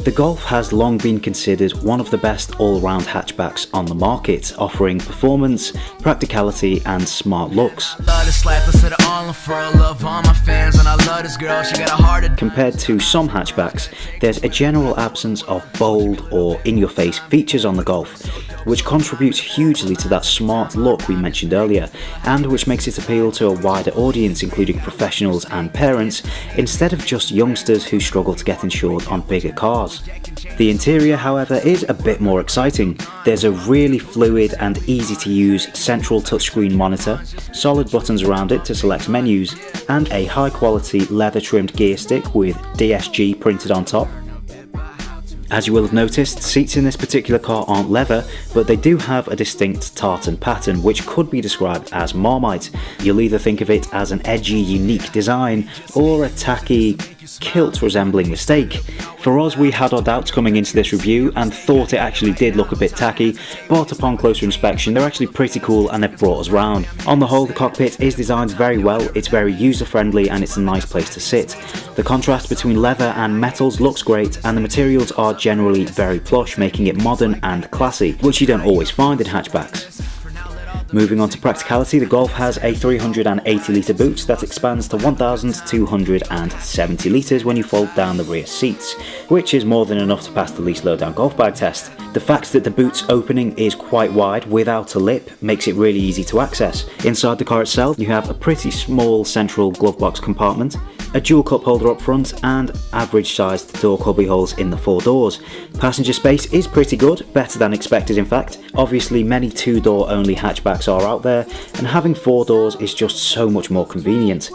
The Golf has long been considered one of the best all-round hatchbacks on the market, offering performance, practicality and smart looks. Compared to some hatchbacks, there's a general absence of bold or in-your-face features on the Golf, which contributes hugely to that smart look we mentioned earlier, and which makes it appeal to a wider audience including professionals and parents, instead of just youngsters who struggle to get insured on bigger cars. The interior, however, is a bit more exciting. There's a really fluid and easy to use central touchscreen monitor, solid buttons around it to select menus, and a high quality leather trimmed gear stick with DSG printed on top. As you will have noticed, seats in this particular car aren't leather, but they do have a distinct tartan pattern which could be described as Marmite. You'll either think of it as an edgy, unique design, or a tacky, kilt resembling mistake. For us, we had our doubts coming into this review and thought it actually did look a bit tacky, but upon closer inspection they're actually pretty cool and they've brought us round. On the whole, the cockpit is designed very well, it's very user friendly and it's a nice place to sit. The contrast between leather and metals looks great, and the materials are generally very plush, making it modern and classy, which you don't always find in hatchbacks. Moving on to practicality, the Golf has a 380 litre boot that expands to 1,270 litres when you fold down the rear seats, which is more than enough to pass the LeaseLowdown golf bag test. The fact that the boot's opening is quite wide without a lip makes it really easy to access. Inside the car itself, you have a pretty small central glove box compartment, a dual cup holder up front, and average sized door cubby holes in the four doors. Passenger space is pretty good, better than expected in fact. Obviously many two-door only hatchbacks are out there, and having four doors is just so much more convenient.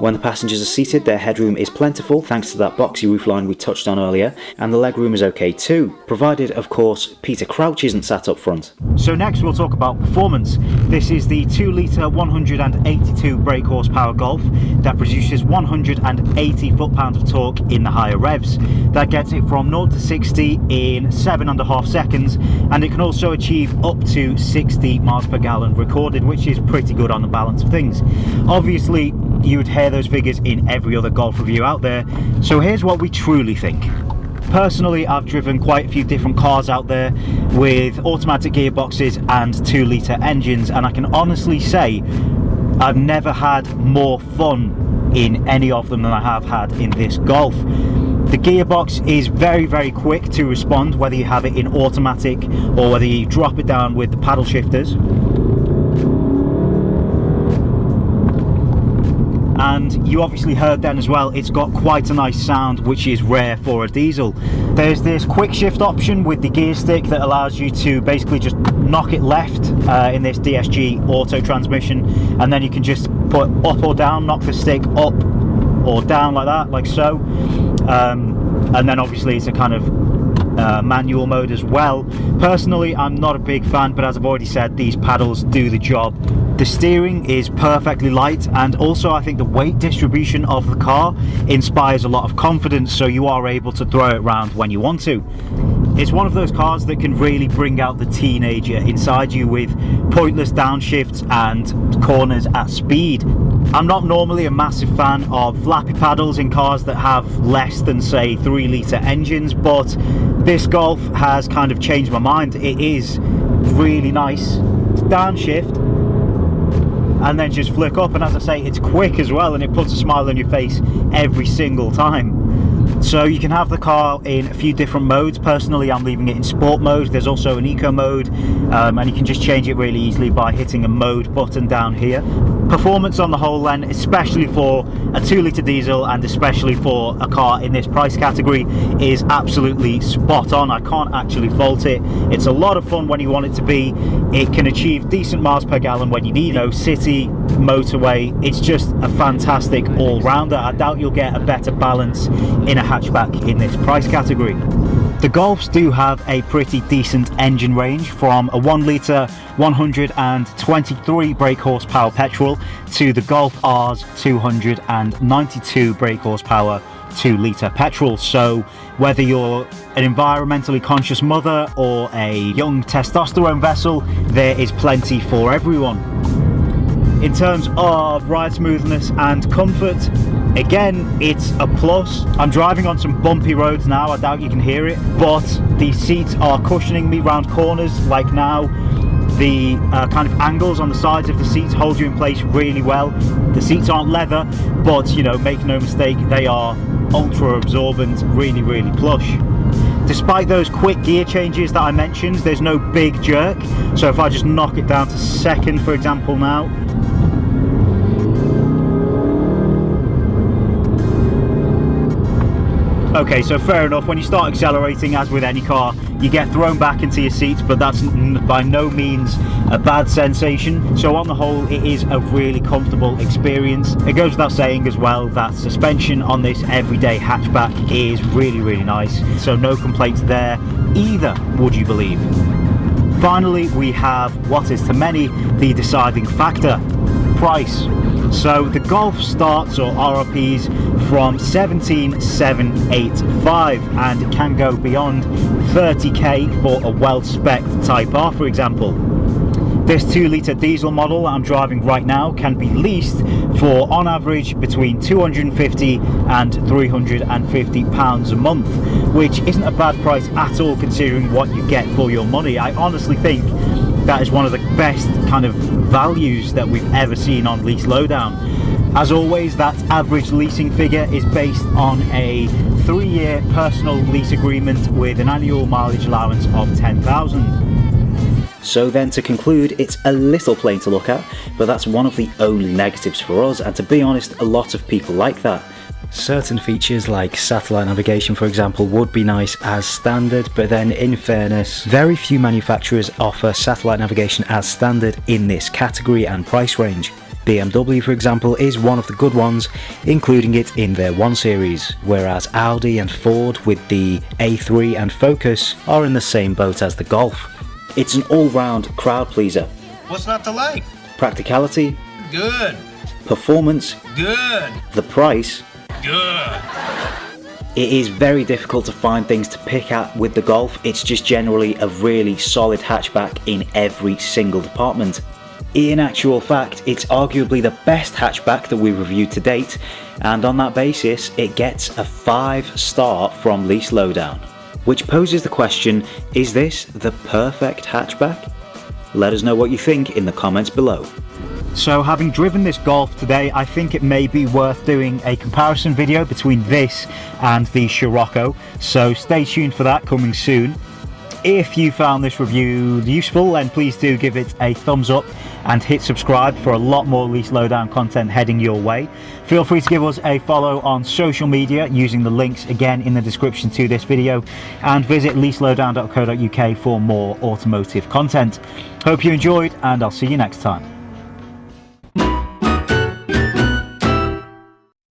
When the passengers are seated, their headroom is plentiful thanks to that boxy roofline we touched on earlier, and the legroom is okay too, provided of course Peter Crouch isn't sat up front. So next we'll talk about performance. This is the 2 litre 182 brake horsepower Golf that produces 180 foot-pounds of torque in the higher revs. That gets it from 0 to 60 in 7.5 seconds, and it can also achieve up to 60 miles per gallon recorded, which is pretty good on the balance of things. Obviously you would hear those figures in every other Golf review out there, so here's what we truly think. Personally, I've driven quite a few different cars out there with automatic gearboxes and 2 litre engines, and I can honestly say I've never had more fun in any of them than I have had in this Golf. The gearbox is very quick to respond, whether you have it in automatic or whether you drop it down with the paddle shifters. And you obviously heard then as well, it's got quite a nice sound, which is rare for a diesel. There's this quick shift option with the gear stick that allows you to basically just knock it left in this DSG auto transmission, and then you can just put up or down, knock the stick up or down like that, like so. And then obviously it's a kind of manual mode as well. Personally, I'm not a big fan, but as I've already said, these paddles do the job. The steering is perfectly light, and also I think the weight distribution of the car inspires a lot of confidence, so you are able to throw it around when you want to. It's one of those cars that can really bring out the teenager inside you with pointless downshifts and corners at speed. I'm not normally a massive fan of flappy paddles in cars that have less than say 3 litre engines, but this Golf has kind of changed my mind. It is really nice to downshift and then just flick up, and as I say, it's quick as well, and it puts a smile on your face every single time. So you can have the car in a few different modes. Personally, I'm leaving it in sport mode. There's also an eco mode, and you can just change it really easily by hitting a mode button down here. Performance on the whole then, especially for a 2 litre diesel and especially for a car in this price category, is absolutely spot on. I can't actually fault it. It's a lot of fun when you want it to be. It can achieve decent miles per gallon when you need, city, motorway. It's just a fantastic all-rounder. I doubt you'll get a better balance in a hatchback in this price category. The Golfs do have a pretty decent engine range, from a 1 litre 123 brake horsepower petrol to the Golf R's 292 brake horsepower 2 litre petrol. So whether you're an environmentally conscious mother or a young testosterone vessel, there is plenty for everyone. In terms of ride smoothness and comfort, again, it's a plus. I'm driving on some bumpy roads now, I doubt you can hear it, but the seats are cushioning me round corners like now. The kind of angles on the sides of the seats hold you in place really well. The seats aren't leather, but you know, make no mistake, they are ultra absorbent, really, really plush. Despite those quick gear changes that I mentioned, there's no big jerk. So if I just knock it down to second, for example, now, okay, so fair enough, when you start accelerating, as with any car, you get thrown back into your seats, but that's by no means a bad sensation. So on the whole, it is a really comfortable experience. It goes without saying as well that suspension on this everyday hatchback is really, really nice. So no complaints there either, would you believe. Finally, we have what is to many the deciding factor: price. So the Golf starts, or RRPs, from 17,785 and it can go beyond 30k for a well-spec'd Type R, for example. This 2-litre diesel model I'm driving right now can be leased for, on average, between £250 and £350 a month, which isn't a bad price at all considering what you get for your money. I honestly think that is one of the best kind of values that we've ever seen on Lease Lowdown. As always, that average leasing figure is based on a 3-year personal lease agreement with an annual mileage allowance of 10,000. So then, to conclude, it's a little plain to look at, but that's one of the only negatives for us, and to be honest, a lot of people like that. Certain features like satellite navigation, for example, would be nice as standard, but then in fairness, very few manufacturers offer satellite navigation as standard in this category and price range. BMW, for example, is one of the good ones, including it in their 1 Series, whereas Audi and Ford with the A3 and Focus are in the same boat as the Golf. It's an all-round crowd pleaser. What's not to like? Practicality? Good. Performance? Good. The price? Good. It is very difficult to find things to pick at with the Golf. It's just generally a really solid hatchback in every single department. In actual fact, it's arguably the best hatchback that we've reviewed to date, and on that basis, it gets a 5-star from Lease Lowdown. Which poses the question, is this the perfect hatchback? Let us know what you think in the comments below. So having driven this Golf today, I think it may be worth doing a comparison video between this and the Scirocco, so stay tuned for that, coming soon. If you found this review useful, then please do give it a thumbs up and hit subscribe for a lot more Lease Lowdown content heading your way. Feel free to give us a follow on social media using the links again in the description to this video, and visit leaselowdown.co.uk for more automotive content. Hope you enjoyed, and I'll see you next time.